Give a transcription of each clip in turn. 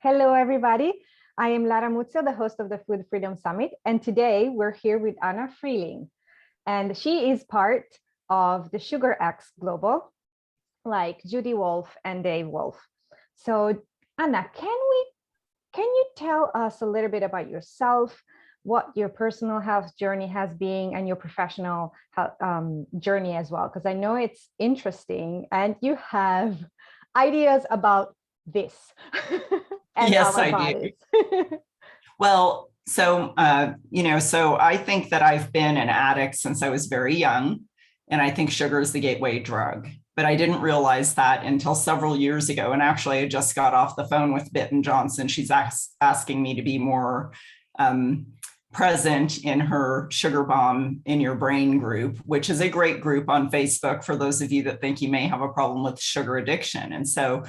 Hello, everybody. I am Lara Muzio, the host of the Food Freedom Summit. And today we're here with Anna Freeling. And she is part of the Sugar X Global, like Judy Wolf and Dave Wolf. So Anna, can you tell us a little bit about yourself, what your personal health journey has been and your professional journey as well? Because I know it's interesting and you have ideas about this and Yes, our I bodies. do. Well, so I think that I've been an addict since I was very young, and I think sugar is the gateway drug. But I didn't realize that until several years ago. And actually, I just got off the phone with Bitten Johnson. She's asking me to be more present in her Sugar Bomb in Your Brain group, which is a great group on Facebook for those of you that think you may have a problem with sugar addiction. And so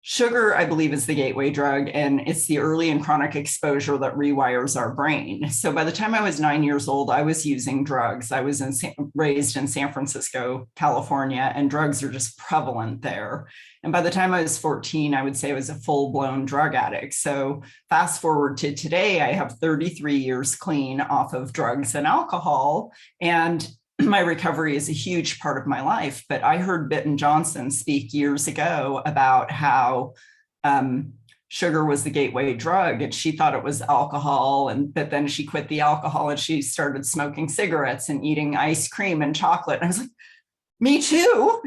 sugar, I believe, is the gateway drug, and it's the early and chronic exposure that rewires our brain. So by the time I was 9 years old, I was using drugs. I was raised in San Francisco, California, and drugs are just prevalent there. And by the time I was 14, I would say I was a full-blown drug addict. So fast forward to today, I have 33 years clean off of drugs and alcohol, and my recovery is a huge part of my life. But I heard Bitten Johnson speak years ago about how sugar was the gateway drug, and she thought it was alcohol. But then she quit the alcohol and she started smoking cigarettes and eating ice cream and chocolate. And I was like, me too,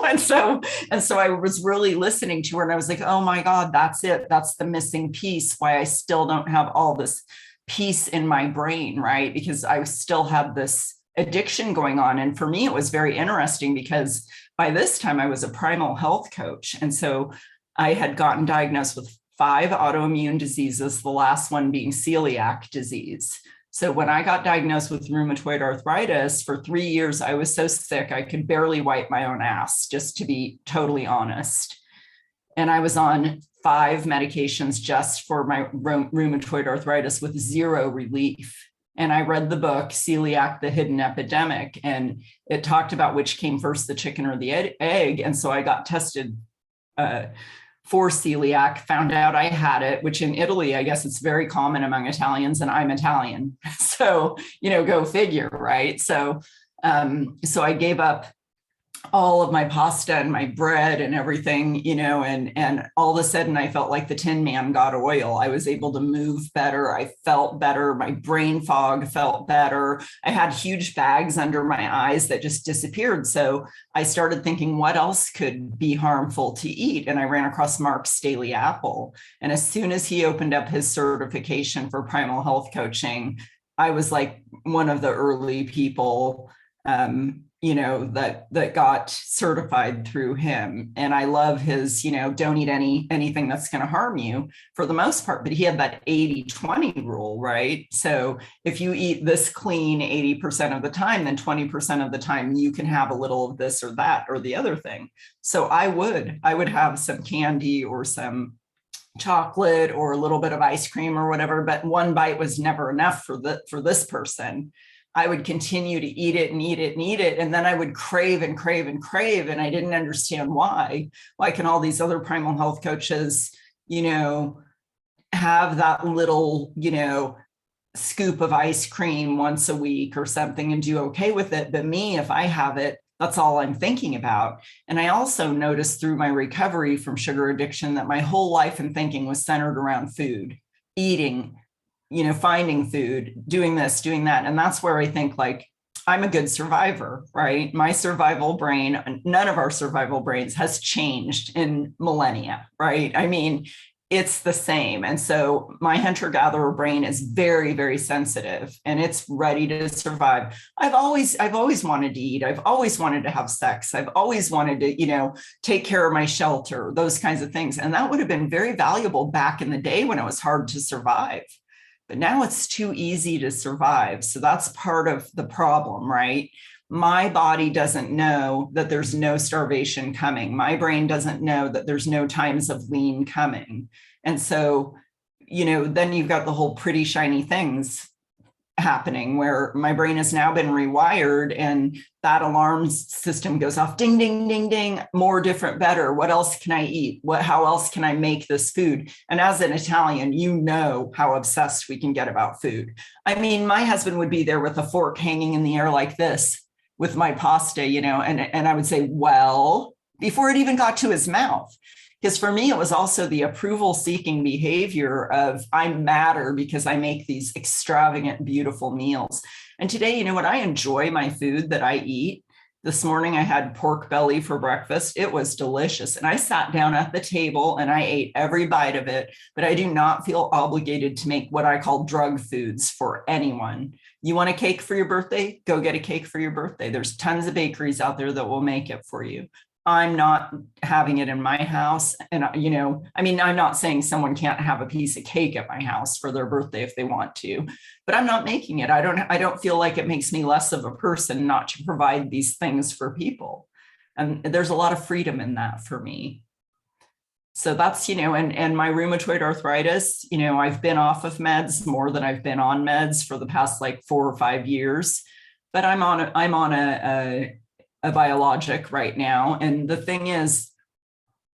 And so I was really listening to her, and I was like, oh my God, that's it. That's the missing piece. Why I still don't have all this peace in my brain, right? Because I still had this addiction going on. And for me, it was very interesting because by this time I was a primal health coach. And so I had gotten diagnosed with 5 autoimmune diseases, the last one being celiac disease. So when I got diagnosed with rheumatoid arthritis, for 3 years, I was so sick, I could barely wipe my own ass, just to be totally honest. And I was on 5 medications just for my rheumatoid arthritis with 0 relief. And I read the book, Celiac, the Hidden Epidemic, and it talked about which came first, the chicken or the egg. And so I got tested for celiac, found out I had it, which in Italy, I guess it's very common among Italians, and I'm Italian. So, go figure, right? So I gave up all of my pasta and my bread and everything, and all of a sudden I felt like the Tin Man got oil. I was able to move better. I felt better. My brain fog felt better. I had huge bags under my eyes that just disappeared. So I started thinking, what else could be harmful to eat? And I ran across Mark's Daily Apple. And as soon as he opened up his certification for primal health coaching, I was like one of the early people that got certified through him. And I love his, don't eat anything that's going to harm you for the most part. But he had that 80-20 rule, right? So if you eat this clean 80% of the time, then 20% of the time you can have a little of this or that or the other thing. So I would have some candy or some chocolate or a little bit of ice cream or whatever, but one bite was never enough for this person. I would continue to eat it and eat it and eat it. And then I would crave and crave and crave. And I didn't understand why. Why can all these other primal health coaches, have that little, scoop of ice cream once a week or something and do okay with it? But me, if I have it, that's all I'm thinking about. And I also noticed through my recovery from sugar addiction that my whole life and thinking was centered around food, eating, finding food, doing this, doing that. And that's where I think like I'm a good survivor, right? My survival brain, none of our survival brains has changed in millennia, right? I mean, it's the same. And so my hunter-gatherer brain is very, very sensitive and it's ready to survive. I've always wanted to eat. I've always wanted to have sex. I've always wanted to, take care of my shelter, those kinds of things. And that would have been very valuable back in the day when it was hard to survive. But now it's too easy to survive. So that's part of the problem, right? My body doesn't know that there's no starvation coming. My brain doesn't know that there's no times of lean coming. And so, then you've got the whole pretty shiny things happening where my brain has now been rewired and that alarm system goes off, ding, ding, ding, ding, more, different, better. What else can I eat? How else can I make this food? And as an Italian, you know how obsessed we can get about food. I mean, my husband would be there with a fork hanging in the air like this with my pasta, and I would say, well, before it even got to his mouth. Because for me, it was also the approval seeking behavior of I matter because I make these extravagant, beautiful meals. And today, you know what? I enjoy my food that I eat. This morning, I had pork belly for breakfast. It was delicious. And I sat down at the table and I ate every bite of it. But I do not feel obligated to make what I call drug foods for anyone. You want a cake for your birthday? Go get a cake for your birthday. There's tons of bakeries out there that will make it for you. I'm not having it in my house. And, I'm not saying someone can't have a piece of cake at my house for their birthday if they want to, but I'm not making it. I don't feel like it makes me less of a person not to provide these things for people. And there's a lot of freedom in that for me. So that's, and my rheumatoid arthritis, I've been off of meds more than I've been on meds for the past like 4 or 5 years, but I'm on a biologic right now. And the thing is,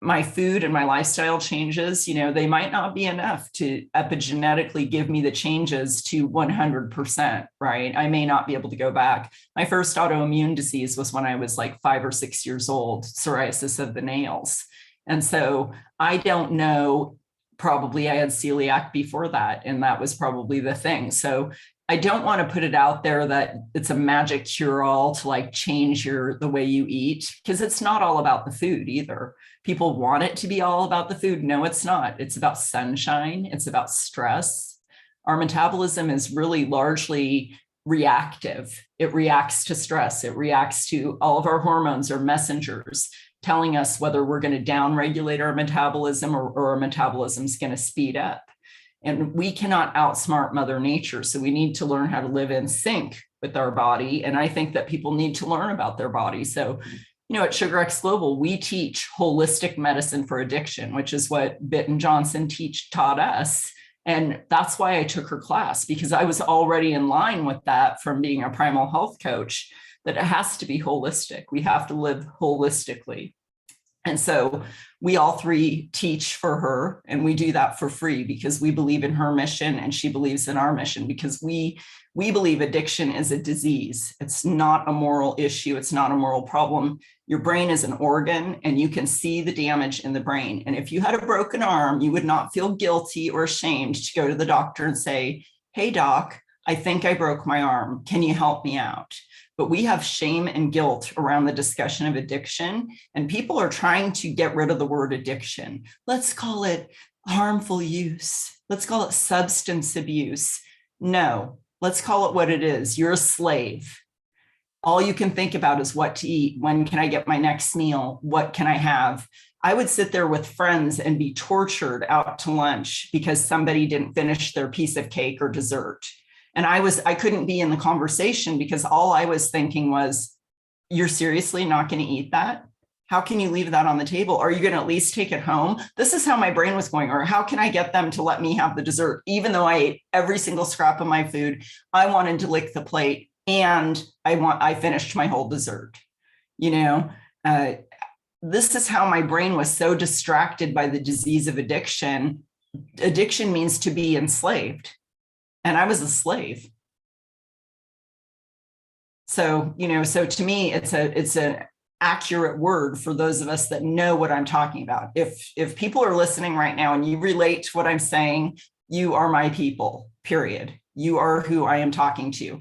my food and my lifestyle changes, they might not be enough to epigenetically give me the changes to 100%, right? I may not be able to go back. My first autoimmune disease was when I was like 5 or 6 years old, psoriasis of the nails. And so I don't know, probably I had celiac before that, and that was probably the thing. So I don't want to put it out there that it's a magic cure-all to like change the way you eat, because it's not all about the food either. People want it to be all about the food. No, it's not. It's about sunshine. It's about stress. Our metabolism is really largely reactive. It reacts to stress. It reacts to all of our hormones or messengers telling us whether we're going to downregulate our metabolism or our metabolism is going to speed up. And we cannot outsmart Mother Nature. So we need to learn how to live in sync with our body. And I think that people need to learn about their body. So, at SugarX Global, we teach holistic medicine for addiction, which is what Bitten Johnson taught us. And that's why I took her class, because I was already in line with that from being a primal health coach, that it has to be holistic. We have to live holistically. And so we all three teach for her, and we do that for free because we believe in her mission and she believes in our mission, because we believe addiction is a disease. It's not a moral issue. It's not a moral problem. Your brain is an organ and you can see the damage in the brain. And if you had a broken arm, you would not feel guilty or ashamed to go to the doctor and say, hey, doc, I think I broke my arm. Can you help me out? But we have shame and guilt around the discussion of addiction, and people are trying to get rid of the word addiction. Let's call it harmful use. Let's call it substance abuse. No, let's call it what it is. You're a slave. All you can think about is what to eat. When can I get my next meal? What can I have? I would sit there with friends and be tortured out to lunch because somebody didn't finish their piece of cake or dessert. And I couldn't be in the conversation because all I was thinking was, you're seriously not going to eat that? How can you leave that on the table? Are you going to at least take it home? This is how my brain was going. Or how can I get them to let me have the dessert? Even though I ate every single scrap of my food, I wanted to lick the plate and I finished my whole dessert. This is how my brain was so distracted by the disease of addiction. Addiction means to be enslaved. And I was a slave. So, so to me, it's an accurate word for those of us that know what I'm talking about. If people are listening right now and you relate to what I'm saying, you are my people, period. You are who I am talking to.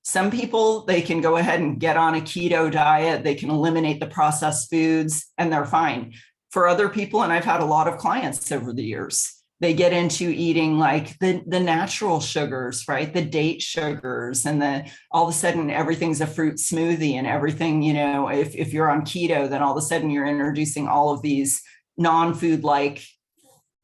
Some people, they can go ahead and get on a keto diet. They can eliminate the processed foods and they're fine. For other people, and I've had a lot of clients over the years, they get into eating like the natural sugars, right? The date sugars, and all of a sudden everything's a fruit smoothie and everything, if you're on keto, then all of a sudden you're introducing all of these non-food like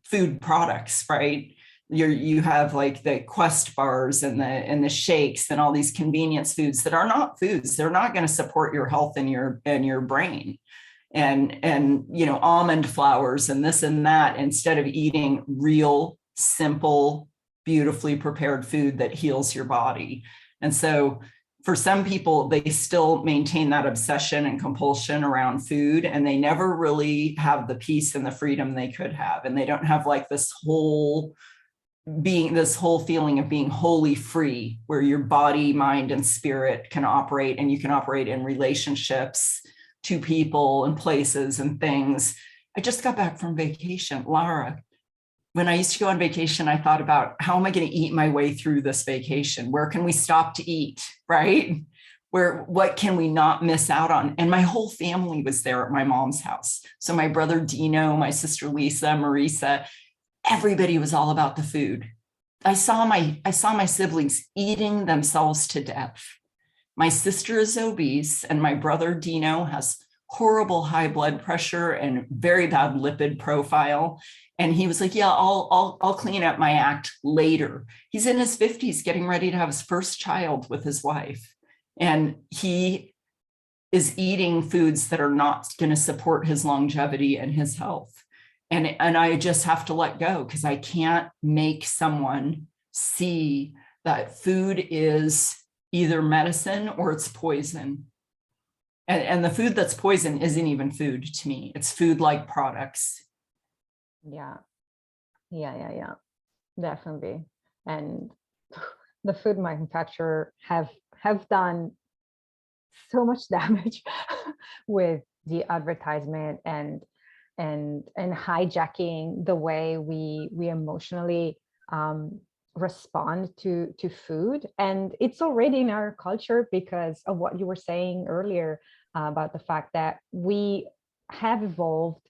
food products, right? You have like the Quest bars and the shakes and all these convenience foods that are not foods. They're not going to support your health and your brain. And almond flours and this and that, instead of eating real, simple, beautifully prepared food that heals your body. And so for some people, they still maintain that obsession and compulsion around food, and they never really have the peace and the freedom they could have. And they don't have like this whole feeling of being wholly free, where your body, mind, and spirit can operate, and you can operate in relationships to people and places and things. I just got back from vacation. Lara, when I used to go on vacation, I thought about, how am I going to eat my way through this vacation? Where can we stop to eat, right? What can we not miss out on? And my whole family was there at my mom's house. So my brother Dino, my sister Lisa, Marisa, everybody was all about the food. I saw my siblings eating themselves to death. My sister is obese, and my brother Dino has horrible high blood pressure and very bad lipid profile. And he was like, yeah, I'll clean up my act later. He's in his 50s, getting ready to have his first child with his wife. And he is eating foods that are not going to support his longevity and his health. And I just have to let go, because I can't make someone see that food is either medicine or it's poison. And the food that's poison isn't even food to me. It's food-like products. Yeah. Definitely. And the food manufacturer have done so much damage with the advertisement and hijacking the way we emotionally respond to food. And it's already in our culture because of what you were saying earlier about the fact that we have evolved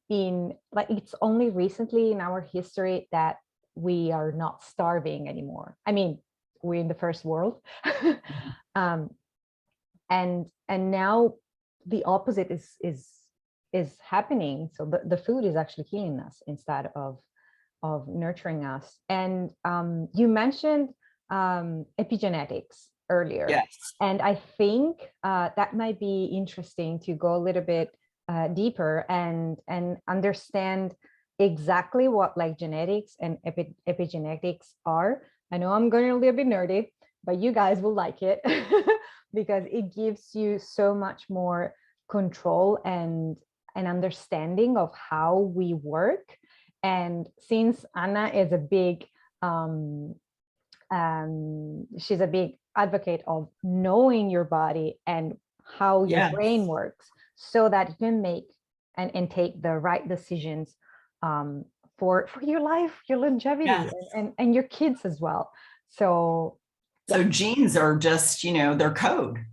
in, like, it's only recently in our history that we are not starving anymore. I mean, we're in the first world. And now the opposite is happening. So the food is actually killing us instead of nurturing us. And you mentioned epigenetics earlier. Yes. And I think that might be interesting to go a little bit deeper and understand exactly what like genetics and epigenetics are. I know I'm going a little bit nerdy, but you guys will like it because it gives you so much more control and an understanding of how we work. And since Anna is a big she's a big advocate of knowing your body and how your Yes. brain works, so that you can make and take the right decisions for your life, your longevity, Yes. and your kids as well. So genes are just, they're code.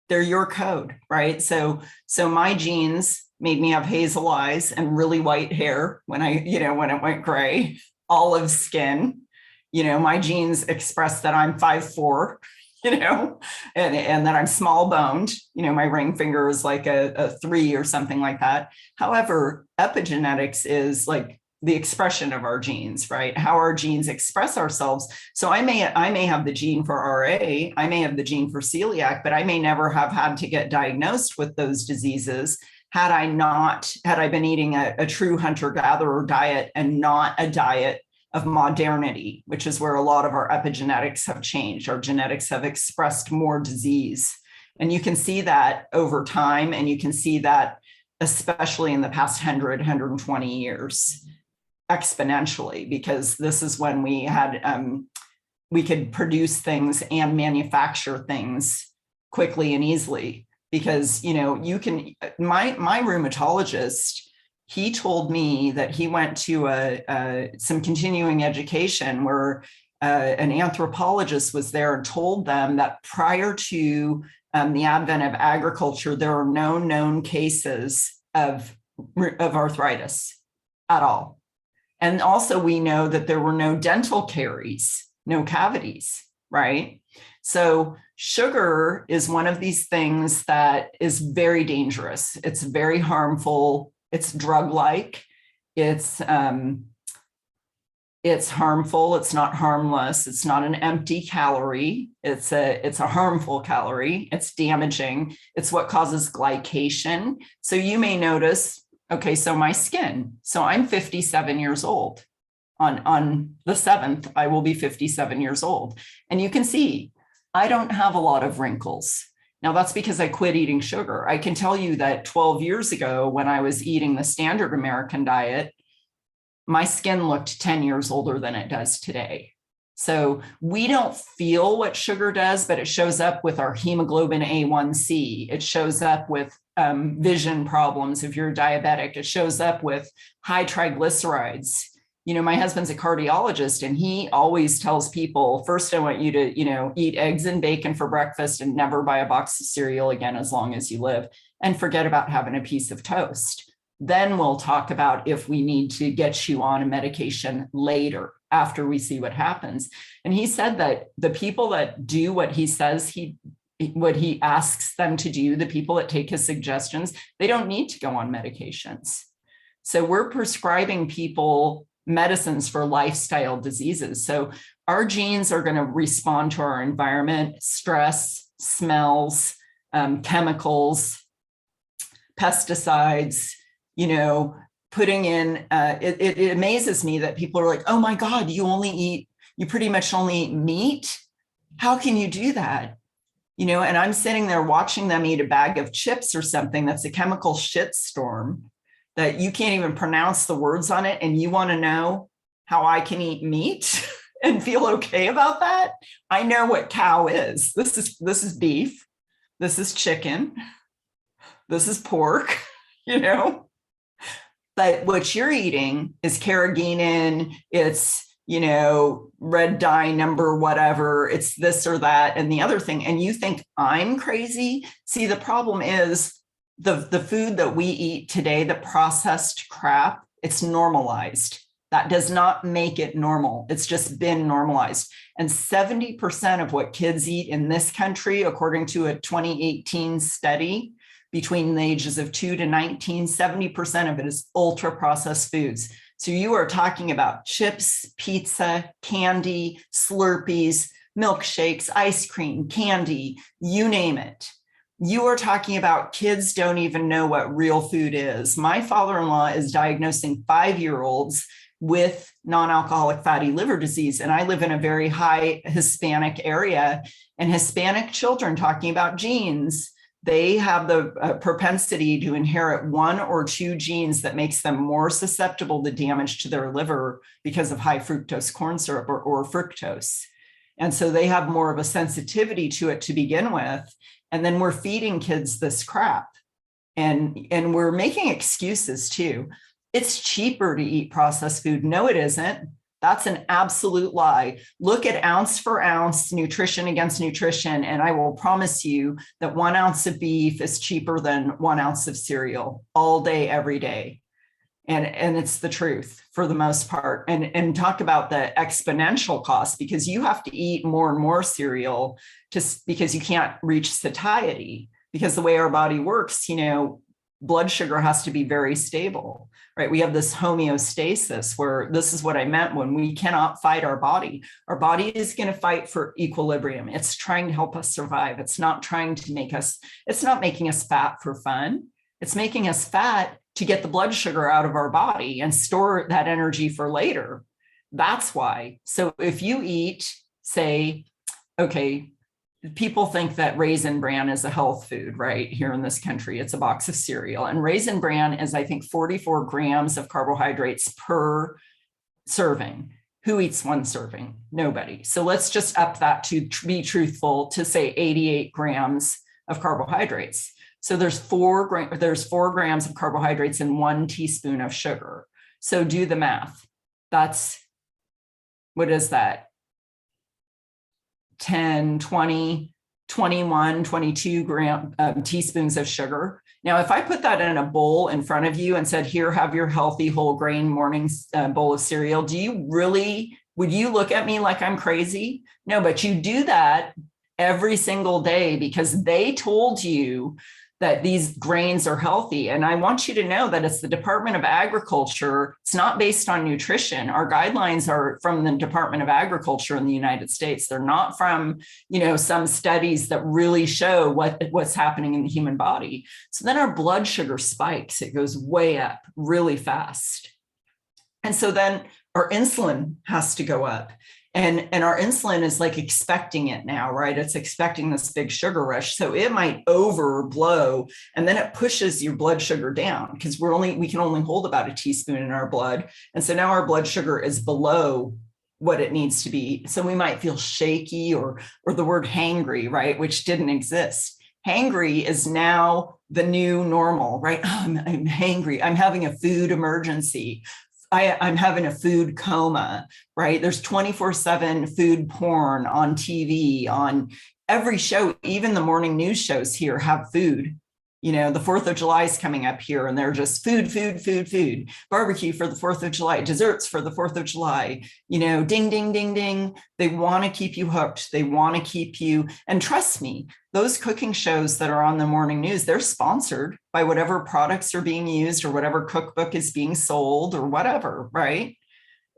They're your code, right? So my genes made me have hazel eyes and really white hair when when it went gray, olive skin. My genes express that I'm 5'4", and that I'm small boned. My ring finger is like a 3 or something like that. However, epigenetics is like the expression of our genes, right? How our genes express ourselves. So I may have the gene for RA, I may have the gene for celiac, but I may never have had to get diagnosed with those diseases had I been eating a true hunter-gatherer diet and not a diet of modernity, which is where a lot of our epigenetics have changed. Our genetics have expressed more disease. And you can see that over time, and you can see that especially in the past 120 years, exponentially, because this is when we had we could produce things and manufacture things quickly and easily. Because you can, my rheumatologist, he told me that he went to some continuing education where an anthropologist was there and told them that prior to the advent of agriculture, there are no known cases of arthritis at all. And also we know that there were no dental caries, no cavities, right? So sugar is one of these things that is very dangerous. It's very harmful. It's drug-like. It's harmful. It's not harmless. It's not an empty calorie. It's a harmful calorie. It's damaging. It's what causes glycation. So you may notice, okay, so my skin. So I'm 57 years old. On the 7th, I will be 57 years old. And you can see, I don't have a lot of wrinkles. Now, that's because I quit eating sugar. I can tell you that 12 years ago, when I was eating the standard American diet, my skin looked 10 years older than it does today. So we don't feel what sugar does, but it shows up with our hemoglobin A1C. It shows up with vision problems if you're diabetic. It shows up with high triglycerides. You know, my husband's a cardiologist, and he always tells people, first, I want you to, eat eggs and bacon for breakfast and never buy a box of cereal again as long as you live, and forget about having a piece of toast. Then we'll talk about if we need to get you on a medication later after we see what happens. And he said that the people that do what he says what he asks them to do, the people that take his suggestions, they don't need to go on medications. So we're prescribing people medicines for lifestyle diseases. So our genes are going to respond to our environment, stress, smells, chemicals, pesticides, putting in, it amazes me that people are like, oh my God, you pretty much only eat meat. How can you do that? And I'm sitting there watching them eat a bag of chips or something that's a chemical shitstorm that you can't even pronounce the words on it. And you want to know how I can eat meat and feel okay about that? I know what cow is. This is beef. This is chicken. This is pork, But what you're eating is carrageenan, it's, red dye number, whatever, it's this or that and the other thing. And you think I'm crazy? See, the problem is the food that we eat today, the processed crap, it's normalized. That does not make it normal. It's just been normalized. And 70% of what kids eat in this country, according to a 2018 study, between the ages of 2 to 19, 70% of it is ultra processed foods. So you are talking about chips, pizza, candy, Slurpees, milkshakes, ice cream, candy, you name it. You are talking about kids don't even know what real food is. My father-in-law is diagnosing 5-year-olds with non-alcoholic fatty liver disease. And I live in a very high Hispanic area, and Hispanic children, talking about genes, they have the propensity to inherit 1 or 2 genes that makes them more susceptible to damage to their liver because of high fructose corn syrup or fructose. And so they have more of a sensitivity to it to begin with. And then we're feeding kids this crap. And we're making excuses too. It's cheaper to eat processed food. No, it isn't. That's an absolute lie. Look at ounce for ounce, nutrition against nutrition, and I will promise you that 1 ounce of beef is cheaper than 1 ounce of cereal all day, every day. And it's the truth for the most part. And talk about the exponential cost, because you have to eat more and more cereal just because you can't reach satiety, because the way our body works, blood sugar has to be very stable, right? We have this homeostasis where this is what I meant when we cannot fight our body. Our body is going to fight for equilibrium. It's trying to help us survive. It's not trying to it's not making us fat for fun. It's making us fat to get the blood sugar out of our body and store that energy for later. That's why. So if you eat, say, okay, people think that Raisin Bran is a health food, right? Here in this country, it's a box of cereal. And Raisin Bran is, I think, 44 grams of carbohydrates per serving. Who eats 1 serving? Nobody. So let's just up that to be truthful, to say 88 grams of carbohydrates. So there's 4 grams of carbohydrates in 1 teaspoon of sugar. So do the math. That's, what is that? 10, 20, 21, 22 teaspoons of sugar. Now, if I put that in a bowl in front of you and said, here, have your healthy whole grain morning bowl of cereal, would you look at me like I'm crazy? No, but you do that every single day because they told you that these grains are healthy. And I want you to know that it's the Department of Agriculture. It's not based on nutrition. Our guidelines are from the Department of Agriculture in the United States. They're not from, some studies that really show what's happening in the human body. So then our blood sugar spikes. It goes way up really fast. And so then our insulin has to go up. And our insulin is like expecting it now, right? It's expecting this big sugar rush. So it might overblow, and then it pushes your blood sugar down, because we can only hold about a teaspoon in our blood. And so now our blood sugar is below what it needs to be. So we might feel shaky, or the word hangry, right? Which didn't exist. Hangry is now the new normal, right? Oh, I'm hangry. I'm having a food emergency. I'm having a food coma, right? There's 24/7 food porn on TV, on every show. Even the morning news shows here have food. You know, the 4th of July is coming up here, and they're just food, barbecue for the 4th of July, desserts for the 4th of July, you know, ding, ding, ding, ding. They want to keep you hooked. They want to keep you, and trust me, those cooking shows that are on the morning news, they're sponsored by whatever products are being used, or whatever cookbook is being sold, or whatever, right?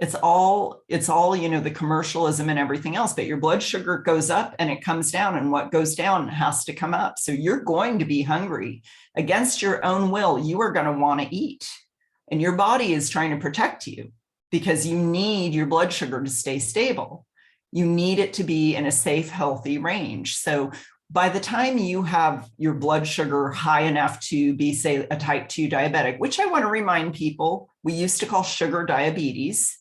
It's all, you know, the commercialism and everything else, but your blood sugar goes up and it comes down, and what goes down has to come up. So you're going to be hungry against your own will. You are going to want to eat, and your body is trying to protect you, because you need your blood sugar to stay stable. You need it to be in a safe, healthy range. So by the time you have your blood sugar high enough to be, say, a type 2 diabetic, which I want to remind people, we used to call sugar diabetes,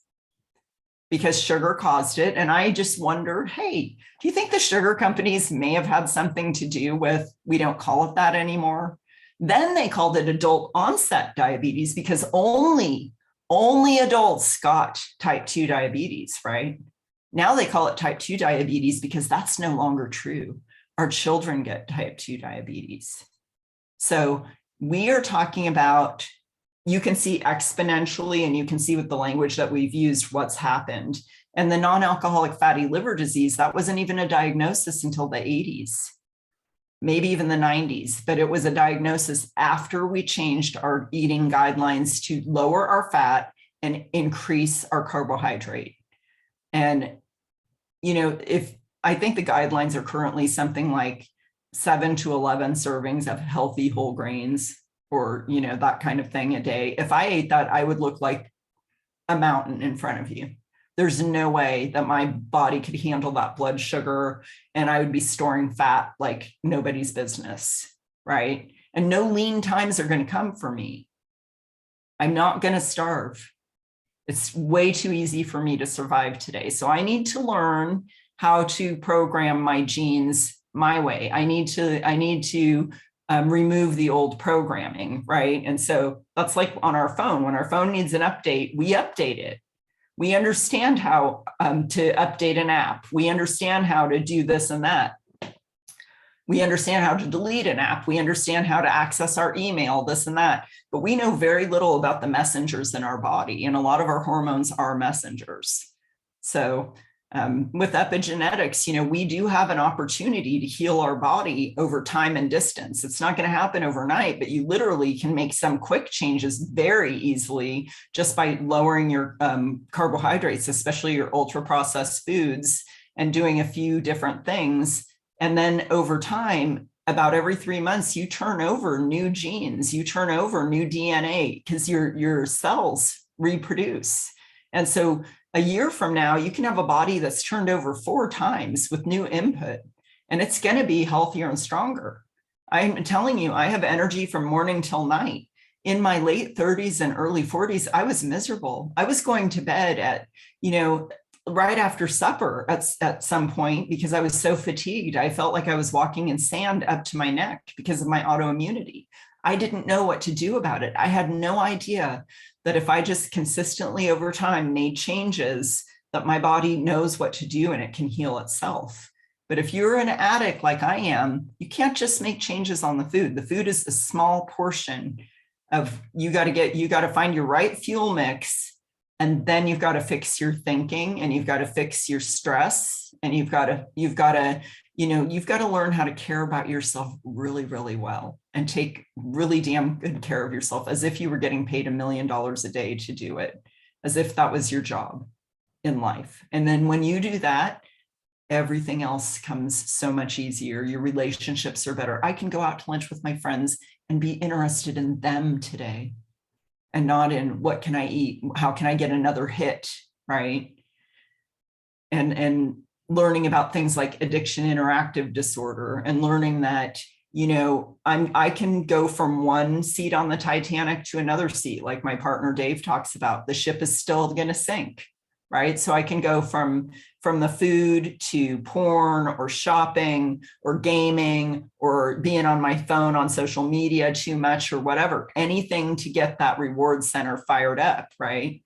because sugar caused it. And I just wonder, hey, do you think the sugar companies may have had something to do with, we don't call it that anymore? Then they called it adult onset diabetes, because only adults got type 2 diabetes, right? Now they call it type 2 diabetes, because that's no longer true. Our children get type 2 diabetes. So we are talking about, you can see exponentially, and you can see with the language that we've used what's happened. And the non-alcoholic fatty liver disease, that wasn't even a diagnosis until the 80s, maybe even the 90s, but it was a diagnosis after we changed our eating guidelines to lower our fat and increase our carbohydrate. And, you know, I think the guidelines are currently something like 7 to 11 servings of healthy whole grains, or, you know, that kind of thing a day. If I ate that, I would look like a mountain in front of you. There's no way that my body could handle that blood sugar, and I would be storing fat like nobody's business, right? And no lean times are going to come for me. I'm not going to starve. It's way too easy for me to survive today. So I need to learn how to program my genes my way. I need to remove the old programming, right? And so that's like on our phone. When our phone needs an update, we update it. We understand how to update an app. We understand how to do this and that. We understand how to delete an app. We understand how to access our email, this and that. But we know very little about the messengers in our body. And a lot of our hormones are messengers. So with epigenetics, you know, we do have an opportunity to heal our body over time and distance. It's not going to happen overnight, but you literally can make some quick changes very easily just by lowering your carbohydrates, especially your ultra processed foods, and doing a few different things. And then over time, about every 3 months, you turn over new genes, you turn over new DNA, because your cells reproduce. And so a year from now, you can have a body that's turned over 4 times with new input, and it's going to be healthier and stronger. I'm telling you, I have energy from morning till night. In my late 30s and early 40s, I was miserable. I was going to bed at, you know, right after supper at some point, because I was so fatigued. I felt like I was walking in sand up to my neck because of my autoimmunity. I didn't know what to do about it. I had no idea that if I just consistently over time made changes, that my body knows what to do and it can heal itself. But if you're an addict like I am, you can't just make changes on the food. The food is a small portion of, you got to find your right fuel mix. And then you've got to fix your thinking, and you've got to fix your stress, and you've got to learn how to care about yourself really, really well, and take really damn good care of yourself, as if you were getting paid $1 million a day to do it, as if that was your job in life. And then when you do that, everything else comes so much easier. Your relationships are better. I can go out to lunch with my friends and be interested in them today, and not in what can I eat? How can I get another hit right? And learning about things like addiction interactive disorder, and learning that, I can go from one seat on the Titanic to another seat, like my partner Dave talks about. The ship is still going to sink, right? So I can go from the food to porn or shopping or gaming or being on my phone on social media too much or whatever, anything to get that reward center fired up, right?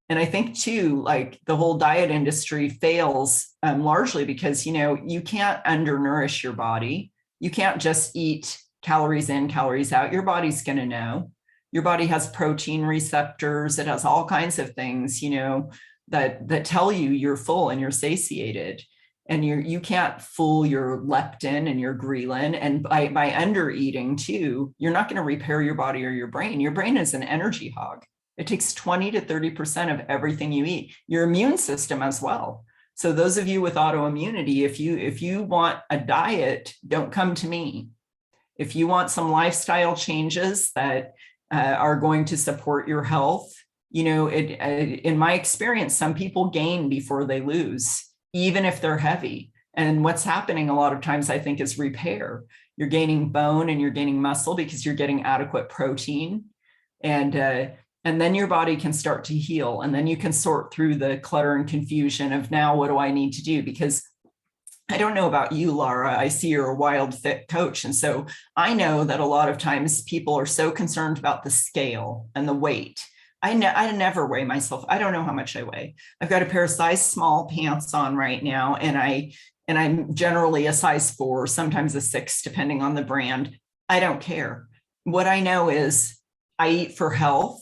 And I think too, like the whole diet industry fails largely because, you can't undernourish your body. You can't just eat calories in, calories out. Your body's going to know. Your body has protein receptors. It has all kinds of things, that tell you you're full and you're satiated. And you can't fool your leptin and your ghrelin. And by under eating too, you're not going to repair your body or your brain. Your brain is an energy hog. It takes 20 to 30% of everything you eat. Your immune system as well. So those of you with autoimmunity, if you want a diet, don't come to me. If you want some lifestyle changes that are going to support your health, in my experience, some people gain before they lose, even if they're heavy. And what's happening a lot of times, I think, is repair. You're gaining bone and you're gaining muscle because you're getting adequate protein. And then your body can start to heal. And then you can sort through the clutter and confusion of, now what do I need to do? Because I don't know about you, Lara. I see you're a wild fit coach. And so I know that a lot of times people are so concerned about the scale and the weight. I never weigh myself. I don't know how much I weigh. I've got a pair of size small pants on right now. And I'm generally a size 4, sometimes a 6, depending on the brand. I don't care. What I know is I eat for health,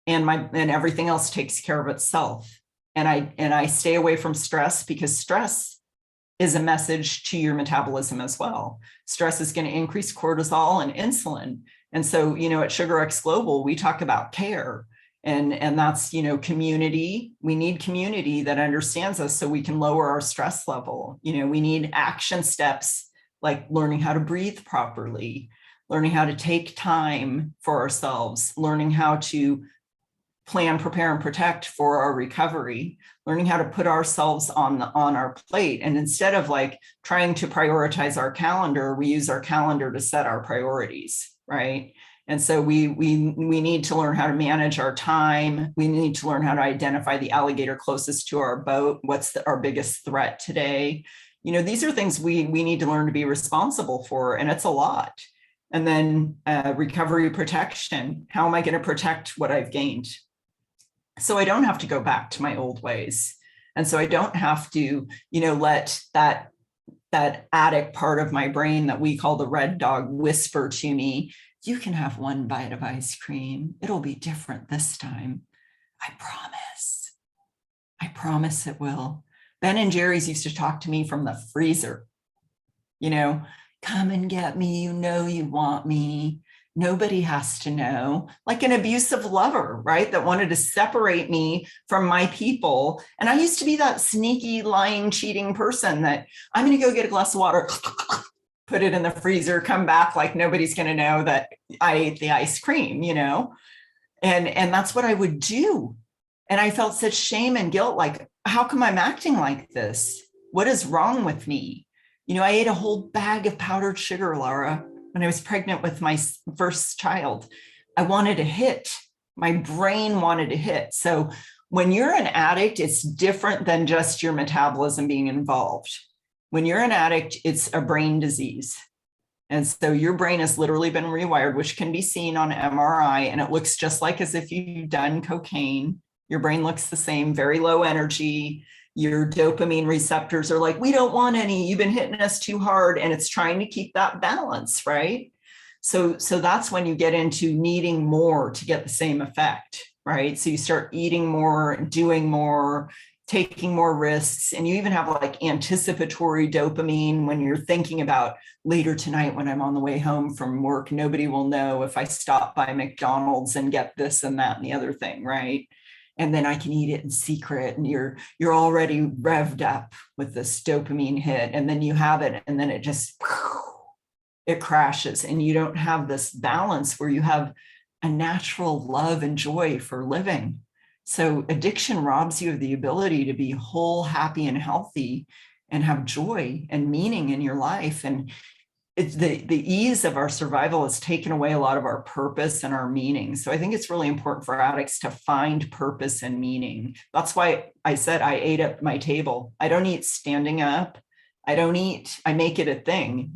and everything else takes care of itself. And I stay away from stress, because stress is a message to your metabolism as well. Stress is going to increase cortisol and insulin. And so, at SugarX Global, we talk about care, and that's, community. We need community that understands us so we can lower our stress level. We need action steps like learning how to breathe properly, learning how to take time for ourselves, learning how to plan, prepare, and protect for our recovery, learning how to put ourselves on our plate. And instead of like trying to prioritize our calendar, we use our calendar to set our priorities, right? And so we need to learn how to manage our time. We need to learn how to identify the alligator closest to our boat. What's our biggest threat today? These are things we need to learn to be responsible for, and it's a lot. And then recovery protection. How am I going to protect what I've gained? So I don't have to go back to my old ways. And so I don't have to, let that addict part of my brain that we call the red dog whisper to me, you can have one bite of ice cream. It'll be different this time. I promise. I promise it will. Ben and Jerry's used to talk to me from the freezer. Come and get me. You want me. Nobody has to know, like an abusive lover, right? That wanted to separate me from my people. And I used to be that sneaky, lying, cheating person that I'm going to go get a glass of water, put it in the freezer, come back like nobody's going to know that I ate the ice cream, and that's what I would do. And I felt such shame and guilt. Like, how come I'm acting like this? What is wrong with me? I ate a whole bag of powdered sugar, Lara, when I was pregnant with my first child. I wanted a hit. My brain wanted a hit. So when you're an addict, it's different than just your metabolism being involved. When you're an addict, it's a brain disease. And so your brain has literally been rewired, which can be seen on MRI, and it looks just like as if you've done cocaine. Your brain looks the same, very low energy. Your dopamine receptors are like, we don't want any, you've been hitting us too hard. And it's trying to keep that balance, right? So that's when you get into needing more to get the same effect, right? So you start eating more, doing more, taking more risks. And you even have like anticipatory dopamine when you're thinking about later tonight when I'm on the way home from work, nobody will know if I stop by McDonald's and get this and that and the other thing, right? And then I can eat it in secret, and you're already revved up with this dopamine hit, and then you have it, and then it crashes, and you don't have this balance where you have a natural love and joy for living. So addiction robs you of the ability to be whole, happy, and healthy and have joy and meaning in your life. And it's the ease of our survival has taken away a lot of our purpose and our meaning. So I think it's really important for addicts to find purpose and meaning. That's why I said I ate at my table. I don't eat standing up. I make it a thing,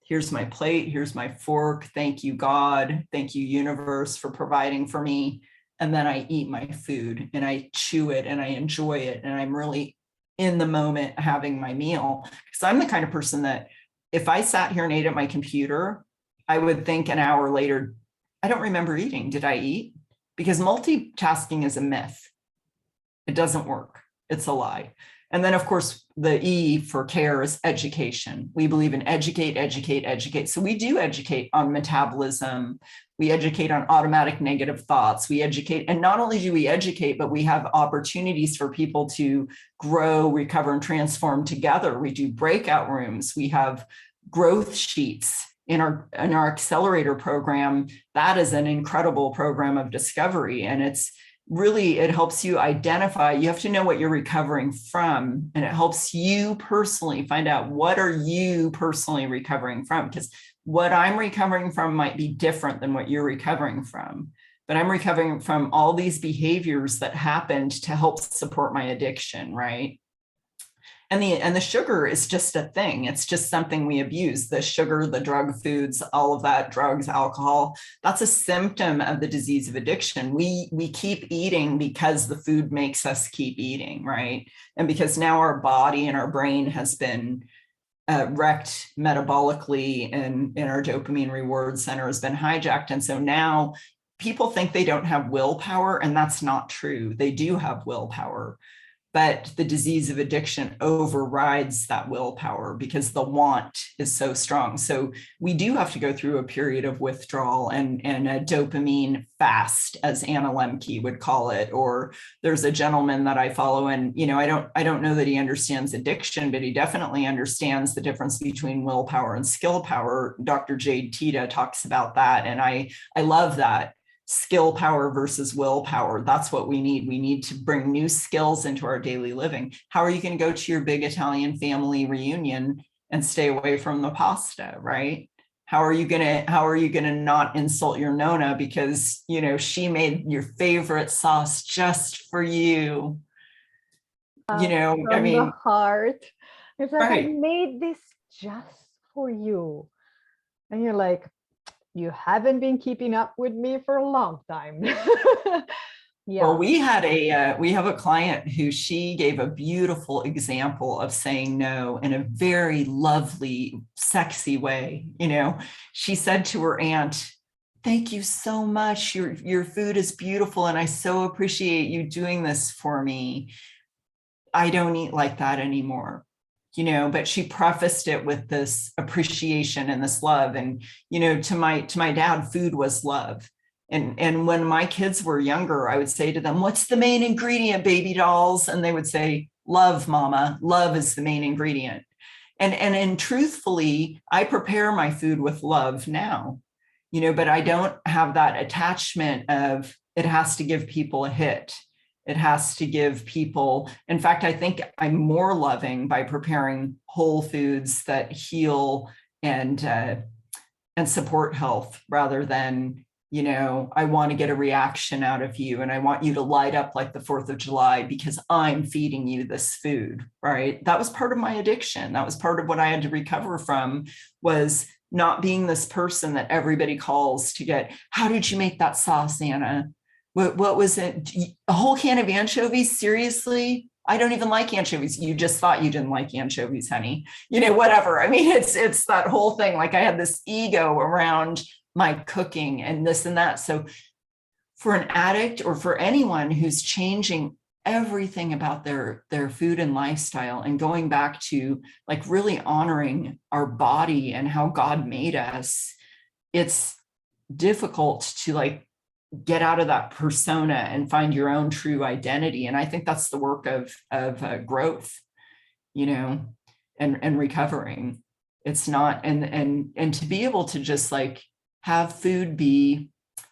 here's my plate, here's my fork. Thank you, God. Thank you, universe, for providing for me. And then I eat my food and I chew it and I enjoy it. And I'm really in the moment having my meal. Because I'm the kind of person that if I sat here and ate at my computer, I would think an hour later, I don't remember eating. Did I eat? Because multitasking is a myth. It doesn't work. It's a lie. And then, of course, the E for care is education. We believe in educate, educate, educate. So we do educate on metabolism. We educate on automatic negative thoughts. We educate, and not only do we educate, but we have opportunities for people to grow, recover, and transform together. We do breakout rooms. We have growth sheets in our accelerator program. That is an incredible program of discovery. And it helps you identify. You have to know what you're recovering from, and it helps you personally find out what are you personally recovering from, because what I'm recovering from might be different than what you're recovering from, but I'm recovering from all these behaviors that happened to help support my addiction, right? And the sugar is just a thing. It's just something we abuse. The sugar, the drug foods, all of that, drugs, alcohol, that's a symptom of the disease of addiction. We keep eating because the food makes us keep eating, right? And because now our body and our brain has been wrecked metabolically, and our dopamine reward center has been hijacked. And so now people think they don't have willpower, and that's not true. They do have willpower. But the disease of addiction overrides that willpower because the want is so strong. So we do have to go through a period of withdrawal and a dopamine fast, as Anna Lemke would call it. Or there's a gentleman that I follow, and I don't know that he understands addiction, but he definitely understands the difference between willpower and skill power. Dr. Jade Teta talks about that, and I love that. Skill power versus willpower. That's what we need. We need to bring new skills into our daily living. How are you going to go to your big Italian family reunion and stay away from the pasta, right? How are you going to not insult your Nonna because, she made your favorite sauce just for you? From the heart. It's like, right. I made this just for you. And you're like, you haven't been keeping up with me for a long time. Yeah. Well, we have a client who she gave a beautiful example of saying no in a very lovely, sexy way. She said to her aunt, "Thank you so much. Your food is beautiful, and I so appreciate you doing this for me. I don't eat like that anymore." But she prefaced it with this appreciation and this love. And, to my dad, food was love. And when my kids were younger, I would say to them, "What's the main ingredient, baby dolls?" And they would say, "Love, mama. Love is the main ingredient." And truthfully, I prepare my food with love now, but I don't have that attachment of it has to give people a hit. It has to give people, in fact, I think I'm more loving by preparing whole foods that heal and support health, rather than, I want to get a reaction out of you and I want you to light up like the 4th of July because I'm feeding you this food, right? That was part of my addiction. That was part of what I had to recover from, was not being this person that everybody calls to get, "How did you make that sauce, Anna? What was it? A whole can of anchovies? Seriously? I don't even like anchovies." You just thought you didn't like anchovies, honey. Whatever. I mean, it's that whole thing. Like, I had this ego around my cooking and this and that. So for an addict, or for anyone who's changing everything about their food and lifestyle and going back to like really honoring our body and how God made us, it's difficult to like get out of that persona and find your own true identity. And I think that's the work of growth, and recovering. It's not, and to be able to just like have food be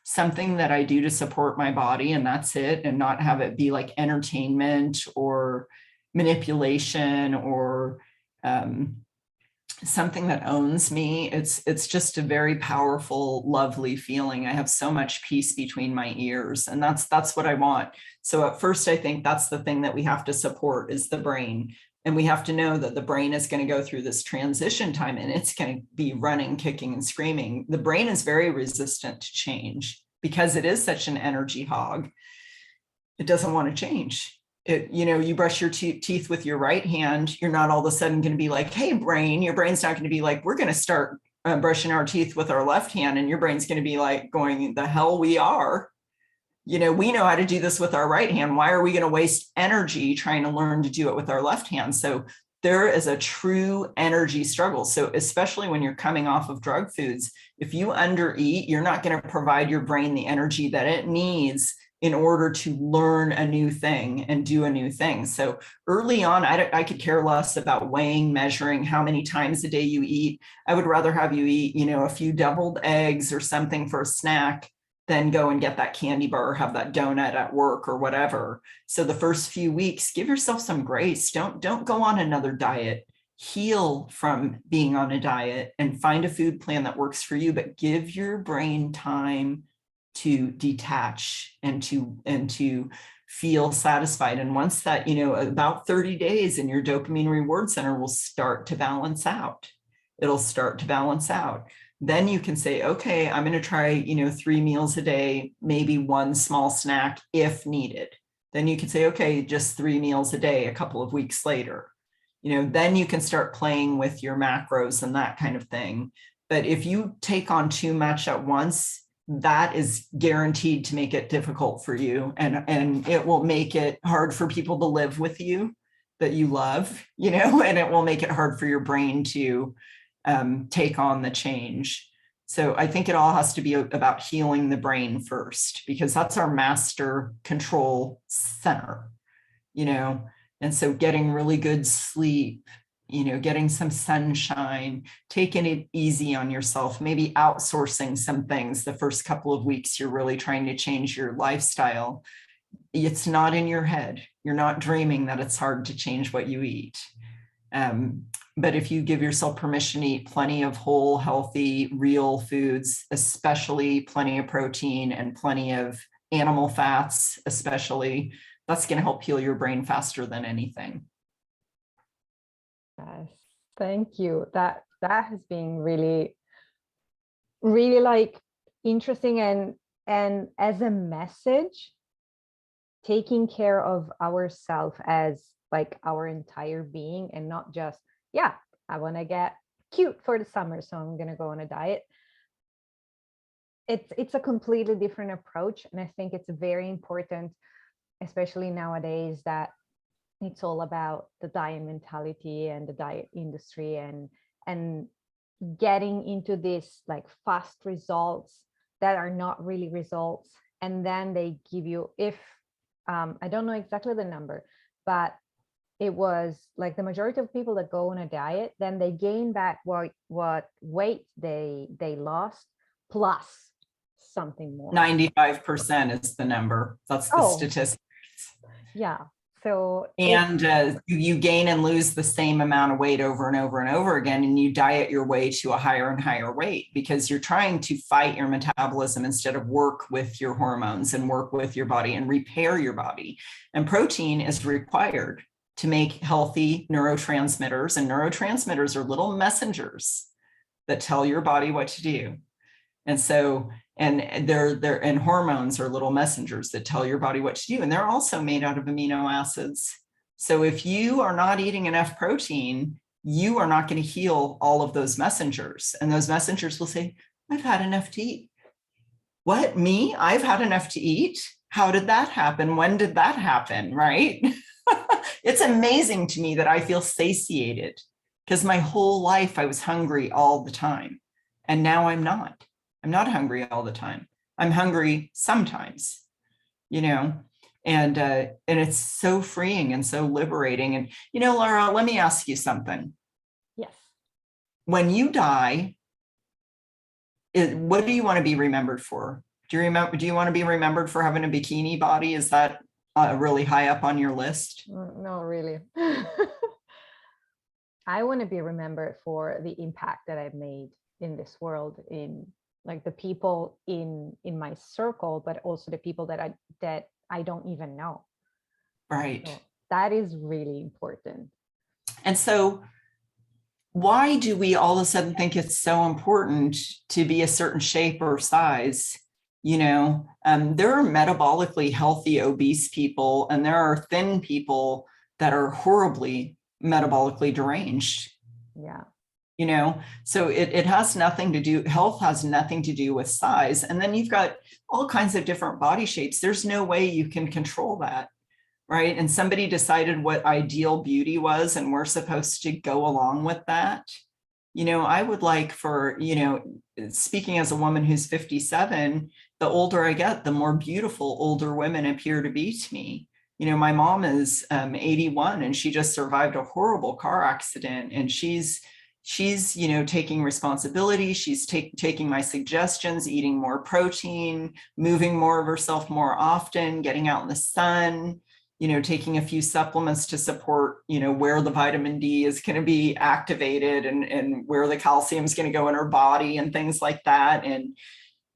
something that I do to support my body, and that's it, and not have it be like entertainment or manipulation or something that owns me. It's just a very powerful, lovely feeling. I have so much peace between my ears, and that's what I want. So at first, I think that's the thing that we have to support is the brain. And we have to know that the brain is going to go through this transition time, and it's going to be running, kicking, and screaming. The brain is very resistant to change because it is such an energy hog. It doesn't want to change. You brush your teeth with your right hand, you're not all of a sudden going to be like, hey, brain, your brain's not going to be like, we're going to start brushing our teeth with our left hand. And your brain's going to be like going, the hell we are. We know how to do this with our right hand. Why are we going to waste energy trying to learn to do it with our left hand? So there is a true energy struggle. So especially when you're coming off of drug foods, if you undereat, you're not going to provide your brain the energy that it needs in order to learn a new thing and do a new thing. So early on, I could care less about weighing, measuring how many times a day you eat. I would rather have you eat, a few deviled eggs or something for a snack than go and get that candy bar or have that donut at work or whatever. So the first few weeks, give yourself some grace. Don't go on another diet. Heal from being on a diet and find a food plan that works for you, but give your brain time to detach and to feel satisfied. And once that, about 30 days and your dopamine reward center will start to balance out. It'll start to balance out. Then you can say, okay, I'm going to try, 3 meals a day, maybe one small snack if needed. Then you can say, okay, just 3 meals a day a couple of weeks later. Then you can start playing with your macros and that kind of thing. But if you take on too much at once, that is guaranteed to make it difficult for you. And it will make it hard for people to live with you that you love, and it will make it hard for your brain to take on the change. So I think it all has to be about healing the brain first, because that's our master control center, and so getting really good sleep, getting some sunshine, taking it easy on yourself, maybe outsourcing some things the first couple of weeks you're really trying to change your lifestyle. It's not in your head. You're not dreaming that it's hard to change what you eat. But if you give yourself permission to eat plenty of whole, healthy, real foods, especially plenty of protein and plenty of animal fats, especially, that's going to help heal your brain faster than anything. Yes, thank you. That has been really, really like interesting and as a message, taking care of ourselves as like our entire being and not just, yeah, I want to get cute for the summer, so I'm going to go on a diet. It's a completely different approach. And I think it's very important, especially nowadays, that it's all about the diet mentality and the diet industry and getting into this like fast results that are not really results. And then they give you, if I don't know exactly the number, but it was like the majority of people that go on a diet, then they gain back what weight they lost plus something more. 95% is the number. That's the statistic. Yeah. So and you gain and lose the same amount of weight over and over and over again, and you diet your way to a higher and higher weight because you're trying to fight your metabolism instead of work with your hormones and work with your body and repair your body. And protein is required to make healthy neurotransmitters, and neurotransmitters are little messengers that tell your body what to do. And so, and and hormones are little messengers that tell your body what to do. And they're also made out of amino acids. So if you are not eating enough protein, you are not going to heal all of those messengers. And those messengers will say, I've had enough to eat. What, me? I've had enough to eat? How did that happen? When did that happen? Right? It's amazing to me that I feel satiated because my whole life I was hungry all the time. And now I'm not. I'm not hungry all the time. I'm hungry sometimes, and it's so freeing and so liberating. And, Lara, let me ask you something. Yes. When you die, what do you want to be remembered for? Do you want to be remembered for having a bikini body? Is that really high up on your list? No, really. I want to be remembered for the impact that I've made in this world, in like the people in my circle, but also the people that I don't even know. Right. So that is really important. And so why do we all of a sudden think it's so important to be a certain shape or size? There are metabolically healthy obese people, and there are thin people that are horribly metabolically deranged. Yeah. So it has nothing to do, health has nothing to do with size. And then you've got all kinds of different body shapes. There's no way you can control that. Right. And somebody decided what ideal beauty was, and we're supposed to go along with that. I would like for, speaking as a woman who's 57, the older I get, the more beautiful older women appear to be to me. My mom is 81, and she just survived a horrible car accident, and she's taking responsibility. She's taking my suggestions, eating more protein, moving more of herself more often, getting out in the sun, taking a few supplements to support, where the vitamin D is going to be activated, and where the calcium is going to go in her body and things like that. And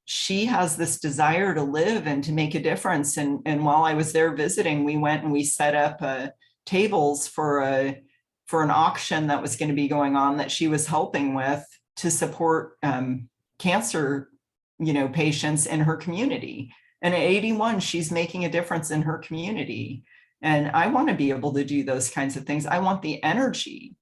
she has this desire to live and to make a difference. And while I was there visiting, we went and we set up tables for an auction that was going to be going on, that she was helping with, to support cancer, patients in her community. And at 81, she's making a difference in her community. And I want to be able to do those kinds of things. I want the energy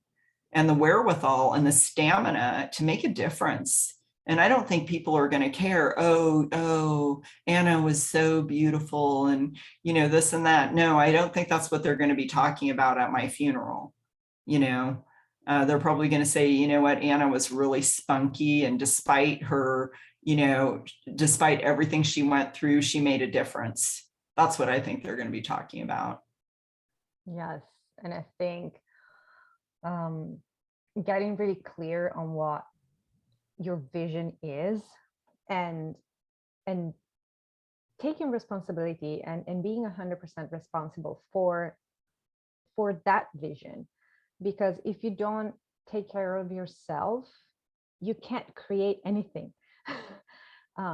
and the wherewithal and the stamina to make a difference. And I don't think people are going to care, oh, Anna was so beautiful and, this and that. No, I don't think that's what they're going to be talking about at my funeral. They're probably going to say, you know what, Anna was really spunky, and despite her, despite everything she went through, she made a difference. That's what I think they're going to be talking about. Yes. And I think getting really clear on what your vision is, and taking responsibility and being 100% responsible for that vision. Because if you don't take care of yourself, you can't create anything.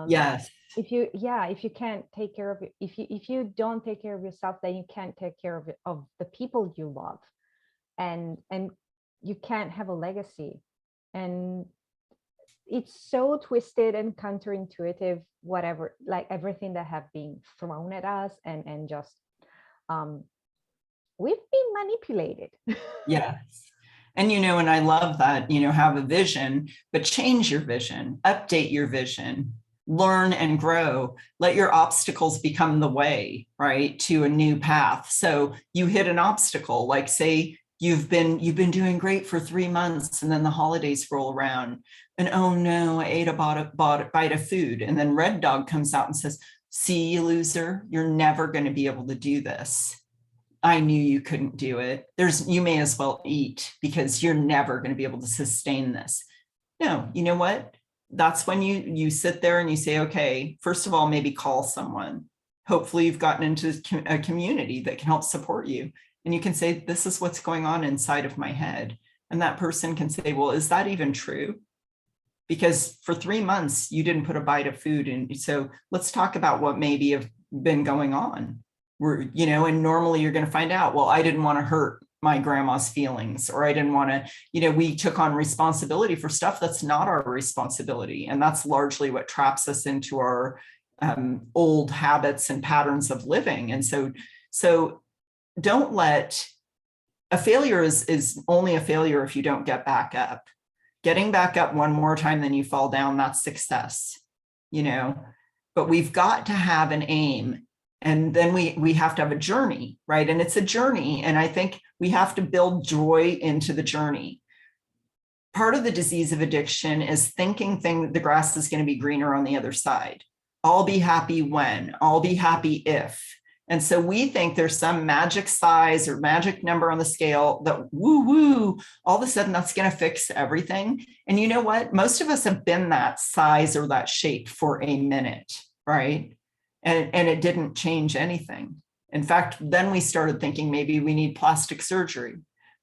Yes. If you can't take care of it, if you don't take care of yourself, then you can't take care of the people you love, and you can't have a legacy. And it's so twisted and counterintuitive, whatever, like everything that have been thrown at us, and just we've been manipulated. Yes. And, and I love that, have a vision, but change your vision, update your vision, learn and grow, let your obstacles become the way, right, to a new path. So you hit an obstacle, like say you've been doing great for 3 months, and then the holidays roll around, and oh no, I ate a bite of food. And then Red Dog comes out and says, see, you loser, you're never going to be able to do this. I knew you couldn't do it. You may as well eat, because you're never going to be able to sustain this. No, you know what? That's when you sit there and you say, okay, first of all, maybe call someone. Hopefully you've gotten into a community that can help support you. And you can say, this is what's going on inside of my head. And that person can say, well, is that even true? Because for 3 months, you didn't put a bite of food in. So let's talk about what maybe have been going on. And normally you're going to find out, well, I didn't want to hurt my grandma's feelings, or I didn't want to, we took on responsibility for stuff that's not our responsibility. And that's largely what traps us into our old habits and patterns of living. And so don't let a failure is only a failure if you don't get back up. Getting back up one more time than you fall down, that's success, but we've got to have an aim. And then we have to have a journey, right? And it's a journey. And I think we have to build joy into the journey. Part of the disease of addiction is thinking the grass is going to be greener on the other side. I'll be happy when, I'll be happy if. And so we think there's some magic size or magic number on the scale that woo, all of a sudden that's going to fix everything. And you know what? Most of us have been that size or that shape for a minute. right? And it didn't change anything. In fact, then we started thinking maybe we need plastic surgery.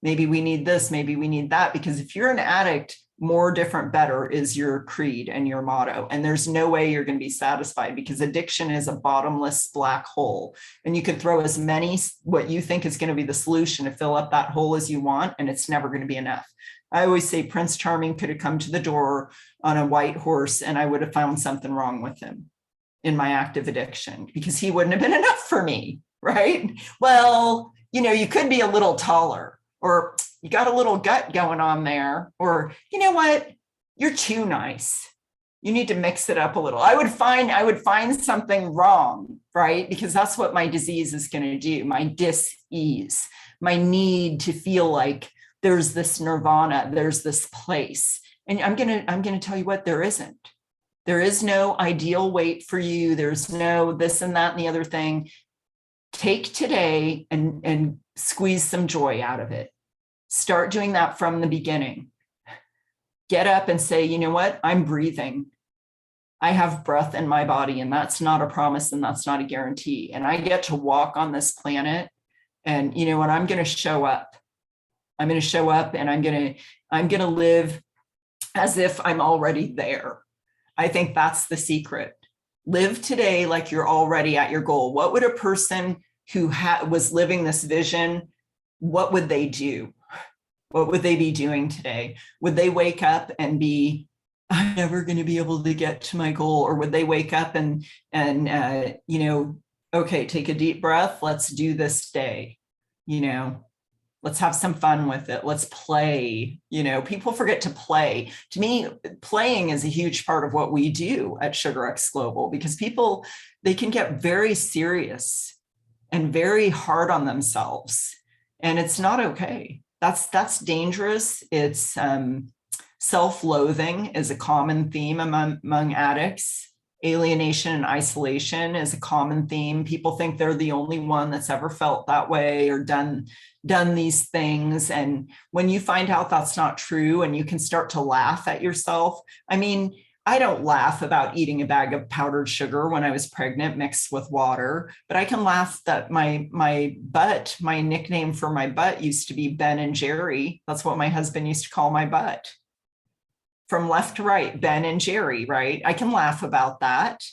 Maybe we need this, maybe we need that, because if you're an addict, more, different, better is your creed and your motto. And there's no way you're going to be satisfied, because addiction is a bottomless black hole. And you can throw as many, what you think is going to be the solution to fill up that hole as you want, and it's never going to be enough. I always say Prince Charming could have come to the door on a white horse and I would have found something wrong with him in my active addiction, because he wouldn't have been enough for me, right? Well, you could be a little taller, or you got a little gut going on there, or you know what, you're too nice. You need to mix it up a little. I would find something wrong, right? Because that's what my disease is going to do. My dis-ease, my need to feel like there's this nirvana, there's this place. And I'm going to tell you what, there isn't. There is no ideal weight for you. There's no this and that and the other thing. Take today and squeeze some joy out of it. Start doing that from the beginning. Get up and say, you know what? I'm breathing. I have breath in my body, and that's not a promise and that's not a guarantee. And I get to walk on this planet, and you know what? I'm going to show up. I'm going to show up, and I'm going to live as if I'm already there. I think that's the secret. Live today like you're already at your goal. What would a person who was living this vision, what would they do? What would they be doing today? Would they wake up and be, I'm never going to be able to get to my goal? Or would they wake up and okay, take a deep breath. Let's do this day. Let's have some fun with it. Let's play. People forget to play. To me, playing is a huge part of what we do at SugarX Global, because people, they can get very serious and very hard on themselves, and it's not okay. That's dangerous. It's self-loathing is a common theme among addicts. Alienation and isolation is a common theme. People think they're the only one that's ever felt that way or done these things. And when you find out that's not true, and you can start to laugh at yourself. I mean, I don't laugh about eating a bag of powdered sugar when I was pregnant mixed with water, but I can laugh that my butt, my nickname for my butt used to be Ben and Jerry. That's what my husband used to call my butt. From left to right, Ben and Jerry, right? I can laugh about that.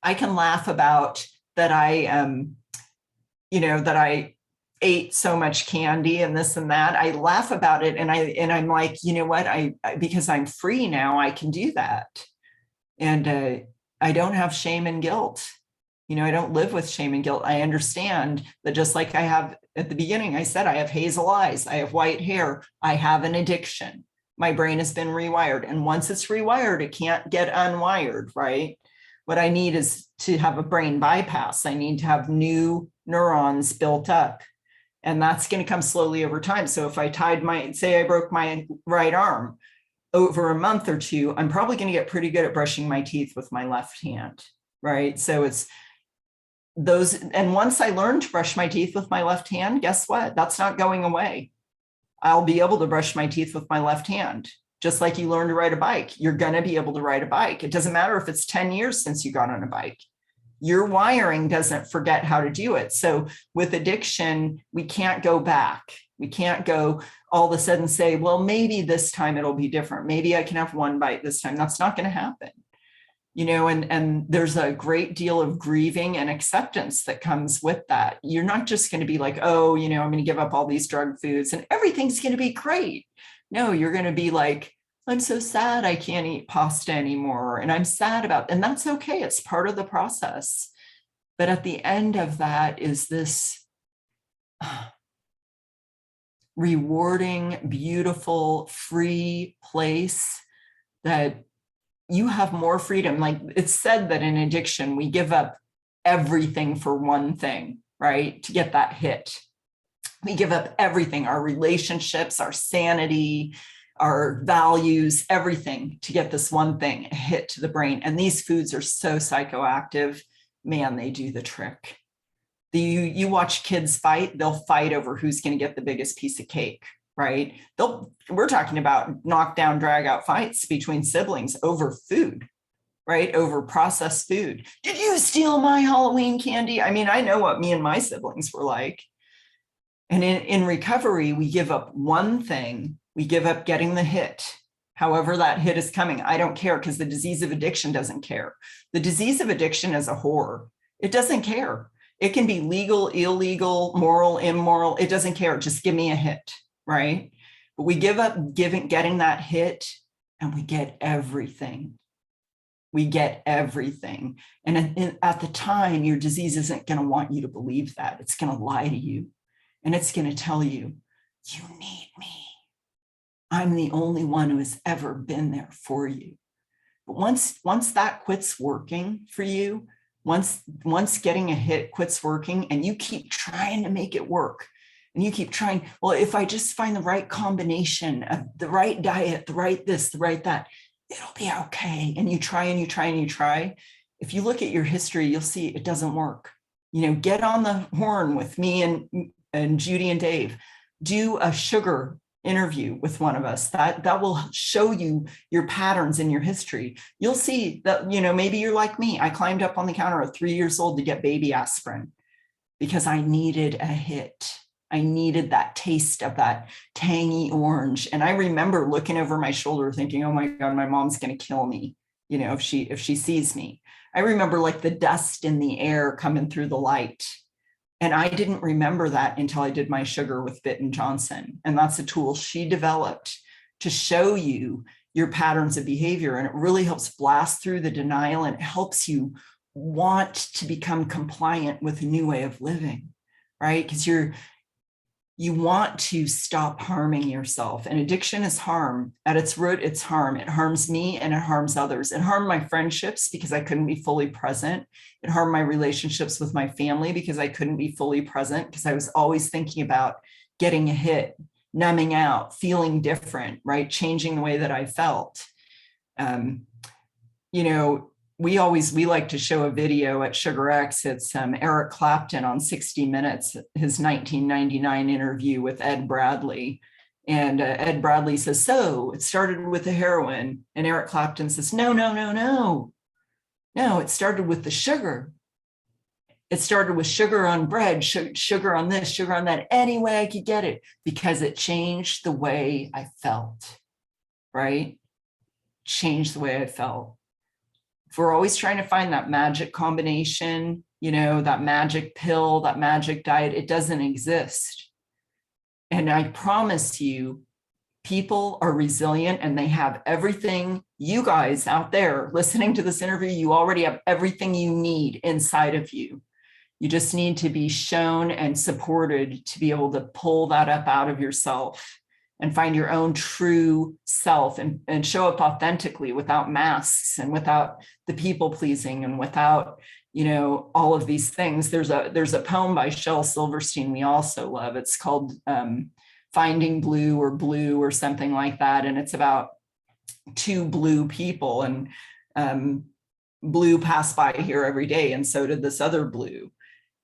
I can laugh about that that I ate so much candy and this and that. I laugh about it, and I'm like, you know what? Because I'm free now, I can do that. And I don't have shame and guilt. I don't live with shame and guilt. I understand that, just like I have at the beginning, I said, I have hazel eyes, I have white hair, I have an addiction. My brain has been rewired. And once it's rewired, it can't get unwired, right? What I need is to have a brain bypass. I need to have new neurons built up. And that's going to come slowly over time. So if I say I broke my right arm, over a month or two, I'm probably going to get pretty good at brushing my teeth with my left hand, right? So it's those. And once I learn to brush my teeth with my left hand, guess what? That's not going away. I'll be able to brush my teeth with my left hand. Just like you learn to ride a bike, you're going to be able to ride a bike. It doesn't matter if it's 10 years since you got on a bike. Your wiring doesn't forget how to do it. So with addiction, we can't go back. We can't go all of a sudden say, well, maybe this time it'll be different. Maybe I can have one bite this time. That's not going to happen. And there's a great deal of grieving and acceptance that comes with that. You're not just going to be like, oh, I'm going to give up all these drug foods and everything's going to be great. No, you're going to be like, I'm so sad I can't eat pasta anymore. And I'm sad and that's okay. It's part of the process. But at the end of that is this rewarding, beautiful, free place that you have more freedom. Like it's said that in addiction, we give up everything for one thing, right? To get that hit. We give up everything, our relationships, our sanity, our values, everything to get this one thing, a hit to the brain. And these foods are so psychoactive. Man, they do the trick. You watch kids fight, they'll fight over who's going to get the biggest piece of cake, right? We're talking about knockdown, drag out fights between siblings over food. right? Over processed food. Did you steal my Halloween candy? I mean, I know what me and my siblings were like. And in recovery, we give up one thing. We give up getting the hit. However that hit is coming, I don't care, because the disease of addiction doesn't care. The disease of addiction is a horror. It doesn't care. It can be legal, illegal, moral, immoral. It doesn't care. Just give me a hit, right? But we give up getting that hit, and we get everything. We get everything. And at the time, your disease isn't going to want you to believe that. It's going to lie to you. And it's going to tell you, you need me. I'm the only one who has ever been there for you. But once that quits working for you, once getting a hit quits working, and you keep trying to make it work, and you keep trying, well, if I just find the right combination of the right diet, the right this, the right that, it'll be okay. And you try and you try and you try. If you look at your history, you'll see it doesn't work. Get on the horn with me and Judy and Dave. Do a sugar interview with one of us. That will show you your patterns in your history. You'll see that, maybe you're like me. I climbed up on the counter at 3 years old to get baby aspirin because I needed a hit. I needed that taste of that tangy orange. And I remember looking over my shoulder thinking, oh my God, my mom's going to kill me, if she sees me. I remember like the dust in the air coming through the light. And I didn't remember that until I did my sugar with Bitten Johnson. And that's a tool she developed to show you your patterns of behavior. And it really helps blast through the denial, and it helps you want to become compliant with a new way of living, right? Because you want to stop harming yourself. And addiction is harm. At its root, it's harm. It harms me and it harms others. It harmed my friendships because I couldn't be fully present. It harmed my relationships with my family because I couldn't be fully present, because I was always thinking about getting a hit, numbing out, feeling different, right? Changing the way that I felt. We like to show a video at Sugar X. It's Eric Clapton on 60 Minutes, his 1999 interview with Ed Bradley. And Ed Bradley says, so it started with the heroin. And Eric Clapton says, no, it started with the sugar. It started with sugar on bread, sugar on this, sugar on that, any way I could get it, because it changed the way I felt, right? Changed the way I felt. If we're always trying to find that magic combination, that magic pill, that magic diet, it doesn't exist. And I promise you, people are resilient and they have everything. You guys out there listening to this interview, you already have everything you need inside of you. You just need to be shown and supported to be able to pull that up out of yourself and find your own true self and show up authentically, without masks and without the people pleasing and without, all of these things. There's a poem by Shel Silverstein we also love. It's called Finding Blue or something like that. And it's about two blue people, and blue passed by here every day, and so did this other blue.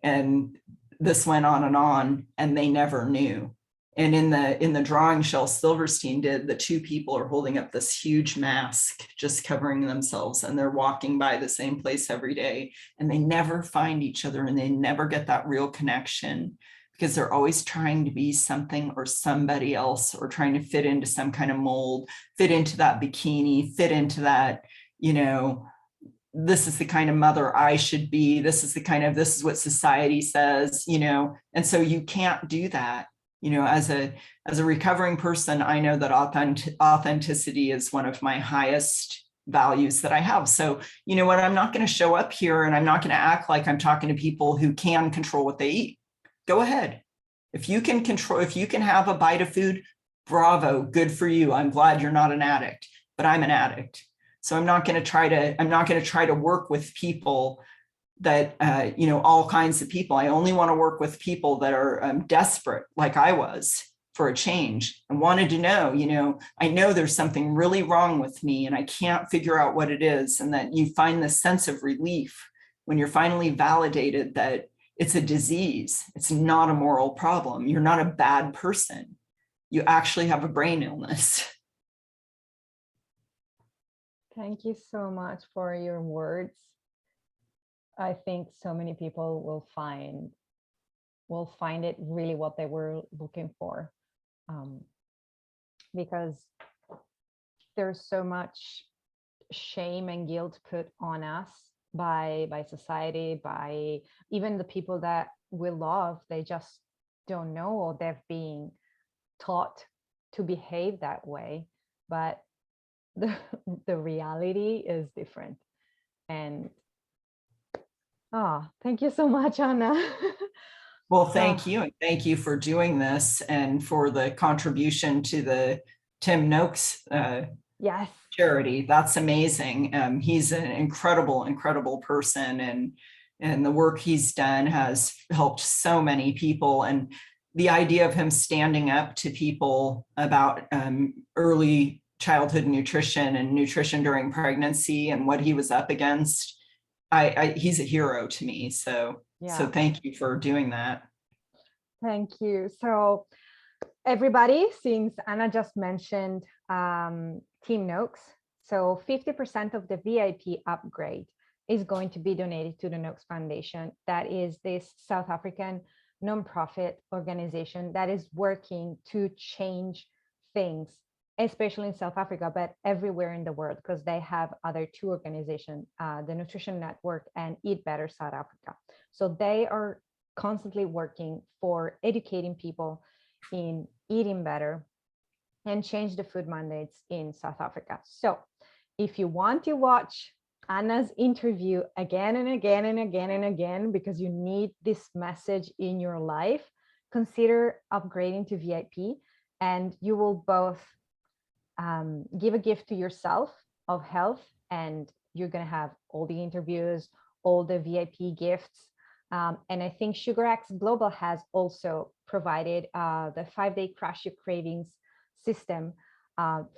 And this went on, and they never knew. And in the drawing Shel Silverstein did, the two people are holding up this huge mask, just covering themselves, and they're walking by the same place every day, and they never find each other, and they never get that real connection, because they're always trying to be something or somebody else, or trying to fit into some kind of mold, fit into that bikini, fit into that, this is the kind of mother I should be. This is what society says, and so you can't do that. As a recovering person, I know that authenticity is one of my highest values that I have. So, what, I'm not going to show up here and I'm not going to act like I'm talking to people who can control what they eat. Go ahead. If you can have a bite of food, bravo, good for you. I'm glad you're not an addict, but I'm an addict. So I'm not going to try to work with people that, all kinds of people. I only want to work with people that are desperate, like I was, for a change, and wanted to know, I know there's something really wrong with me and I can't figure out what it is. And that you find this sense of relief when you're finally validated that it's a disease. It's not a moral problem. You're not a bad person. You actually have a brain illness. Thank you so much for your words. I think so many people will find it really what they were looking for, um, because there's so much shame and guilt put on us by society, by even the people that we love. They just don't know, or they've been taught to behave that way. But the the reality is different. And thank you so much, Anna. Well, Uh, thank you. And thank you for doing this and for the contribution to the Tim Noakes yes. charity. That's amazing. He's an incredible, incredible person, and the work he's done has helped so many people. And the idea of him standing up to people about early childhood nutrition and nutrition during pregnancy and what he was up against, he's a hero to me. So Yeah. thank you for doing that. Thank you. So everybody, since Anna just mentioned Team Noakes, so 50% of the VIP upgrade is going to be donated to the Noakes Foundation. That is this South African nonprofit organization that is working to change things, especially in South Africa, but everywhere in the world, because they have other two organizations, the Nutrition Network and Eat Better South Africa. So they are constantly working for educating people in eating better and change the food mandates in South Africa. So if you want to watch Anna's interview again and again and again and again, because you need this message in your life, consider upgrading to VIP, and you will both give a gift to yourself of health, and you're going to have all the interviews, all the VIP gifts. And I think SugarX Global has also provided the 5-day Crush Your Cravings system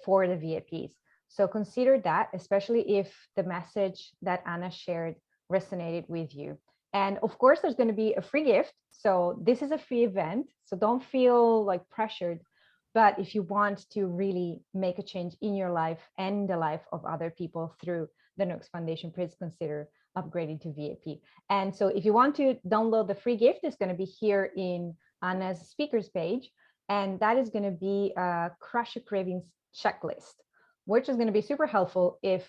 for the VIPs. So consider that, especially if the message that Anna shared resonated with you. And of course, there's going to be a free gift. So this is a free event, so don't feel like pressured. But if you want to really make a change in your life and the life of other people through the Noakes Foundation, please consider upgrading to VIP. And so if you want to download the free gift, it's going to be here in Anna's speakers page. And that is going to be a Crush Your Cravings checklist, which is going to be super helpful if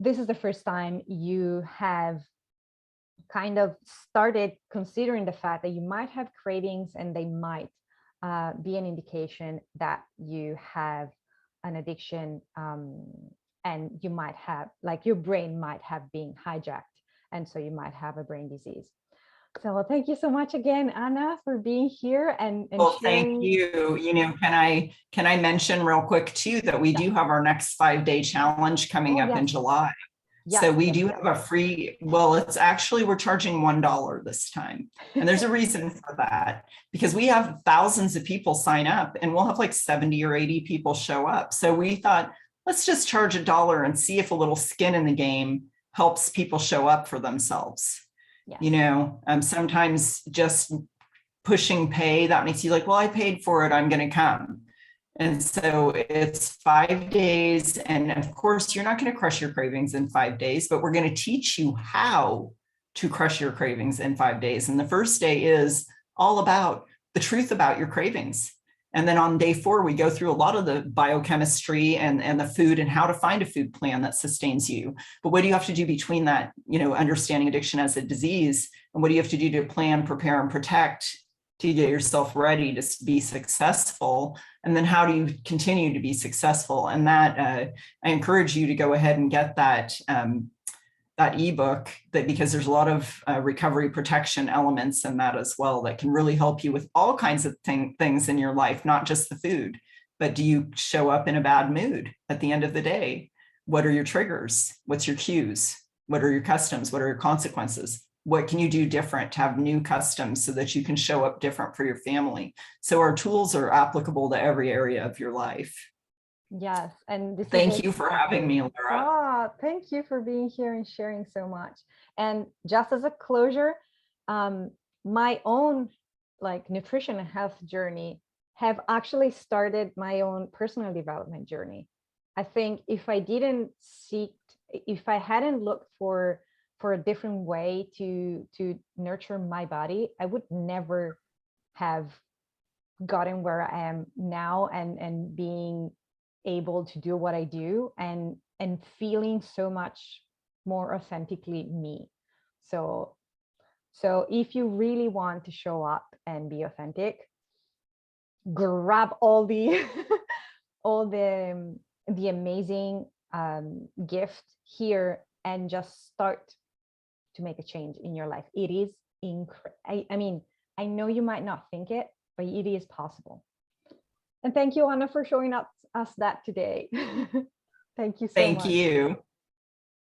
this is the first time you have kind of started considering the fact that you might have cravings, and they might be an indication that you have an addiction, and you might have, like, your brain might have been hijacked, and so you might have a brain disease. So well, thank you so much again, Anna, for being here and Well, sharing. thank you. You know, can I mention real quick too that we do have our next 5-day challenge coming up in July. So we do have a free, well, it's actually, we're charging $1 this time. And there's a reason for that, because we have thousands of people sign up, and we'll have like 70 or 80 people show up. So we thought, let's just charge $1 and see if a little skin in the game helps people show up for themselves. Yes. You know, sometimes just pushing pay, that makes you like, well, I paid for it, I'm going to come. And so it's 5 days. And of course, you're not going to crush your cravings in 5 days, but we're going to teach you how to crush your cravings in 5 days. And the first day is all about the truth about your cravings. And then on day 4, we go through a lot of the biochemistry and the food and how to find a food plan that sustains you. But what do you have to do between that, you know, understanding addiction as a disease? And what do you have to do to plan, prepare, and protect to get yourself ready to be successful? And then how do you continue to be successful? And that I encourage you to go ahead and get that that ebook, that because there's a lot of recovery protection elements in that as well that can really help you with all kinds of things in your life, not just the food. But do you show up in a bad mood at the end of the day? What are your triggers? What's your cues? What are your customs? What are your consequences? What can you do different to have new customs so that you can show up different for your family? So our tools are applicable to every area of your life. Yes. And this thank you for having me, Lara. Thank you for being here and sharing so much. And just as a closure, my own like nutrition and health journey have actually started my own personal development journey. I think if I didn't seek, if I hadn't looked for a different way to nurture my body, I would never have gotten where I am now, and being able to do what I do, and feeling so much more authentically me. So if you really want to show up and be authentic, grab all the all the amazing gift here, and just start to make a change in your life. It is I mean, I know you might not think it, but it is possible. And thank you, Anna, for showing us that today. Thank you so Thank much. you.